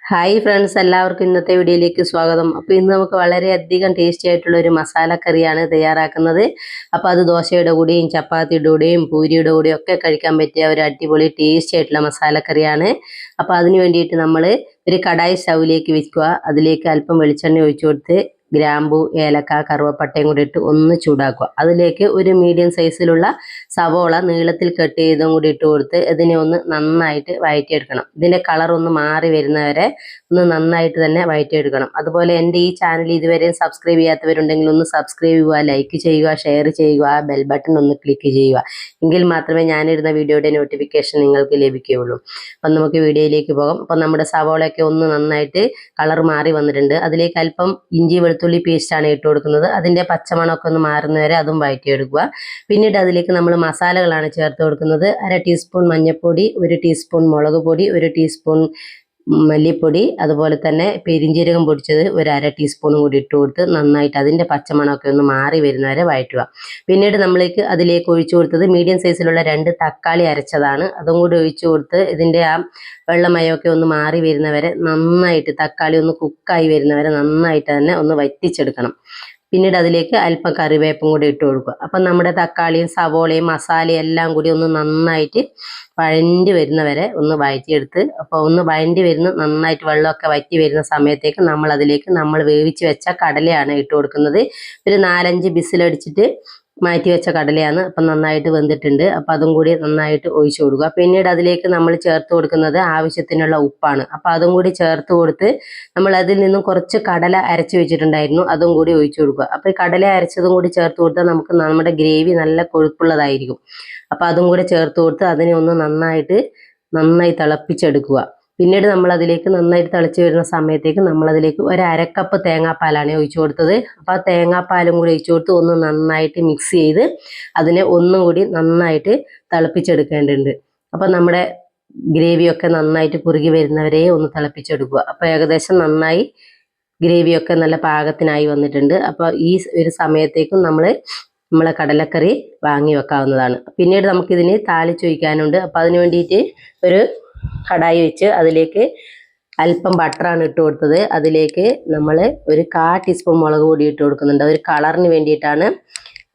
Hi friends, എല്ലാവർക്കും ഇന്നത്തെ വീഡിയോയിലേക്ക് സ്വാഗതം. അപ്പോൾ ഇന്ന് നമുക്ക് വളരെയധികം ടേസ്റ്റി ആയിട്ടുള്ള ഒരു മസാല കറിയാണ് തയ്യാറാക്കുന്നത്. അപ്പോൾ അത് ദോശയുടെ കൂടെയും ചപ്പാത്തിയുടെ കൂടെയും പൂരിയുടെ കൂടെയും ഒക്കെ കഴിക്കാൻ പറ്റിയ ഒരു അടിപൊളി ടേസ്റ്റി ആയിട്ടുള്ള മസാല കറിയാണ്. അപ്പോൾ അതിന് വേണ്ടിയിട്ട് നമ്മൾ ഒരു കടായി സ്റ്റൗവിലേക്ക് വെക്കുക. അതിലേക്ക് അല്പം വെളിച്ചെണ്ണ ഒഴിച്ചു കൊടുത്ത് ഗ്രാമ്പു, ഏലക്ക, കറുവപ്പട്ടയും കൂടി ഇട്ട് ഒന്ന് ചൂടാക്കുക. അതിലേക്ക് ഒരു മീഡിയം സൈസിലുള്ള സവോള നീളത്തിൽ കട്ട് ചെയ്തും കൂടി ഇട്ട് കൊടുത്ത് ഇതിനെ ഒന്ന് നന്നായിട്ട് വഴറ്റിയെടുക്കണം. ഇതിൻ്റെ കളർ ഒന്ന് മാറി വരുന്നവരെ ഒന്ന് നന്നായിട്ട് തന്നെ വഴറ്റിയെടുക്കണം. അതുപോലെ എൻ്റെ ഈ ചാനൽ ഇതുവരെയും സബ്സ്ക്രൈബ് ചെയ്യാത്തവരുണ്ടെങ്കിൽ ഒന്ന് സബ്സ്ക്രൈബ് ചെയ്യുക, ലൈക്ക് ചെയ്യുക, ഷെയർ ചെയ്യുക, ബെൽ ബട്ടൺ ഒന്ന് ക്ലിക്ക് ചെയ്യുക. എങ്കിൽ മാത്രമേ ഞാനിടുന്ന വീഡിയോയുടെ നോട്ടിഫിക്കേഷൻ നിങ്ങൾക്ക് ലഭിക്കുകയുള്ളൂ. അപ്പം നമുക്ക് വീഡിയോയിലേക്ക് പോകാം. അപ്പം നമ്മുടെ സവോളയൊക്കെ ഒന്ന് നന്നായിട്ട് കളർ മാറി വന്നിട്ടുണ്ട്. അതിലേക്ക് അല്പം ഇഞ്ചി വെളുത്തുള്ളി പേസ്റ്റാണ് ഇട്ട് കൊടുക്കുന്നത്. അതിൻ്റെ പച്ചമണമൊക്കെ ഒന്ന് മാറുന്നവരെ അതും വഴറ്റിയെടുക്കുക. പിന്നീട് അതിലേക്ക് നമ്മൾ മസാലകളാണ് ചേർത്ത് കൊടുക്കുന്നത്. 1/2 ടീസ്പൂൺ മഞ്ഞൾപ്പൊടി, 1 ടീസ്പൂൺ മുളക് പൊടി, 1 ടീസ്പൂൺ മല്ലിപ്പൊടി, അതുപോലെ തന്നെ പെരിഞ്ജീരകം പൊടിച്ചത് 1/2 ടീസ്പൂണും കൂടി ഇട്ട് കൊടുത്ത് നന്നായിട്ട് അതിൻ്റെ പച്ചമണമൊക്കെ ഒന്ന് മാറി വരുന്നവരെ വഴറ്റുക. പിന്നീട് അതിലേക്ക് ഒഴിച്ചു കൊടുത്തത് മീഡിയം സൈസിലുള്ള 2 തക്കാളി അരച്ചതാണ്. അതും കൂടി ഒഴിച്ചു കൊടുത്ത് ഇതിൻ്റെ ആ വെള്ളമയമൊക്കെ ഒന്ന് മാറി വരുന്നവരെ നന്നായിട്ട്, തക്കാളി ഒന്ന് കുക്കായി വരുന്നവരെ നന്നായിട്ട് തന്നെ ഒന്ന് വറ്റിച്ചെടുക്കണം. പിന്നീട് അതിലേക്ക് അല്പം കറിവേപ്പും കൂടി ഇട്ട് കൊടുക്കുക. അപ്പം നമ്മുടെ തക്കാളിയും സവോളയും മസാലയും എല്ലാം കൂടി ഒന്ന് നന്നായിട്ട് വഴണ്ടി വരുന്നവരെ ഒന്ന് വഴറ്റിയെടുത്ത്, അപ്പോൾ ഒന്ന് വഴണ്ടി വരുന്ന നന്നായിട്ട് വെള്ളമൊക്കെ വറ്റി വരുന്ന സമയത്തേക്ക് നമ്മൾ വേവിച്ച് വെച്ച കടലയാണ് ഇട്ട് കൊടുക്കുന്നത്. ഒരു 4-5 ബിസിലടിച്ചിട്ട് മാറ്റി വെച്ച കടലയാണ്. അപ്പം നന്നായിട്ട് വെന്തിട്ടുണ്ട്. അപ്പം അതും കൂടി നന്നായിട്ട് ഒഴിച്ചു കൊടുക്കുക. പിന്നീട് അതിലേക്ക് നമ്മൾ ചേർത്ത് കൊടുക്കുന്നത് ആവശ്യത്തിനുള്ള ഉപ്പാണ്. അപ്പം അതും കൂടി ചേർത്ത് കൊടുത്ത് നമ്മൾ അതിൽ നിന്നും കുറച്ച് കടല അരച്ച് വെച്ചിട്ടുണ്ടായിരുന്നു, അതും കൂടി ഒഴിച്ചു കൊടുക്കുക. അപ്പോൾ ഈ കടല അരച്ചതും കൂടി ചേർത്ത് കൊടുത്താൽ നമുക്ക് നമ്മുടെ ഗ്രേവി നല്ല കൊഴുപ്പുള്ളതായിരിക്കും. അപ്പം അതും കൂടി ചേർത്ത് കൊടുത്ത് അതിനെ ഒന്ന് നന്നായി തിളപ്പിച്ചെടുക്കുക. പിന്നീട് അതിലേക്ക് നന്നായിട്ട് തിളച്ച് വരുന്ന സമയത്തേക്ക് അതിലേക്ക് 1/2 കപ്പ് തേങ്ങാപ്പാലാണ് ഒഴിച്ചു കൊടുത്തത്. അപ്പോൾ ആ തേങ്ങാപ്പാലും കൂടി ഒഴിച്ചു കൊടുത്ത് ഒന്ന് നന്നായിട്ട് മിക്സ് ചെയ്ത് അതിനെ ഒന്നും കൂടി നന്നായിട്ട് തിളപ്പിച്ചെടുക്കേണ്ടതുണ്ട്. അപ്പം നമ്മുടെ ഗ്രേവിയൊക്കെ നന്നായിട്ട് കുറുകി വരുന്നവരെ ഒന്ന് തിളപ്പിച്ചെടുക്കുക. അപ്പോൾ ഏകദേശം നന്നായി ഗ്രേവിയൊക്കെ നല്ല പാകത്തിനായി വന്നിട്ടുണ്ട്. അപ്പോൾ ഈ ഒരു സമയത്തേക്കും നമ്മളെ കടലക്കറി വാങ്ങി വെക്കാവുന്നതാണ്. പിന്നീട് നമുക്കിതിന് താളിച്ചൊഴിക്കാനുണ്ട്. അപ്പോൾ അതിന് വേണ്ടിയിട്ട് ഒരു കടായി വെച്ച് അതിലേക്ക് അല്പം ബട്ടറാണ് ഇട്ട് കൊടുത്തത്. അതിലേക്ക് നമ്മൾ ഒരു 1/4 ടീസ്പൂൺ മുളക് പൊടി ഇട്ട് കൊടുക്കുന്നുണ്ട്. ഒരു കളറിന് വേണ്ടിയിട്ടാണ്.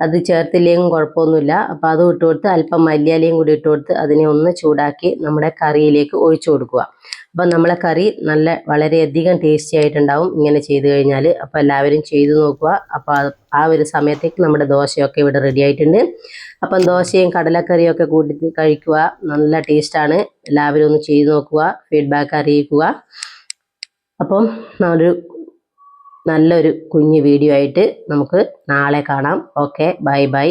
അത് ചേർത്തില്ലെങ്കിലും കുഴപ്പമൊന്നുമില്ല. അപ്പോൾ അതും ഇട്ട് കൊടുത്ത് അല്പം മല്ലിയിലയും കൂടി ഇട്ട് കൊടുത്ത് അതിനെ ഒന്ന് ചൂടാക്കി നമ്മുടെ കറിയിലേക്ക് ഒഴിച്ചു കൊടുക്കുക. അപ്പം നമ്മളെ കറി വളരെയധികം ടേസ്റ്റി ആയിട്ടുണ്ടാവും ഇങ്ങനെ ചെയ്ത് കഴിഞ്ഞാൽ. അപ്പോൾ എല്ലാവരും ചെയ്തു നോക്കുക. അപ്പോൾ ആ ഒരു സമയത്തേക്ക് നമ്മുടെ ദോശയൊക്കെ ഇവിടെ റെഡി ആയിട്ടുണ്ട്. അപ്പം ദോശയും കടലക്കറിയും ഒക്കെ കൂട്ടി കഴിക്കുക, നല്ല ടേസ്റ്റാണ്. എല്ലാവരും ഒന്ന് ചെയ്തു നോക്കുക, ഫീഡ്ബാക്ക് അറിയിക്കുക. അപ്പം നല്ലൊരു കുഞ്ഞു വീഡിയോ ആയിട്ട് നമുക്ക് നാളെ കാണാം. Okay, bye bye.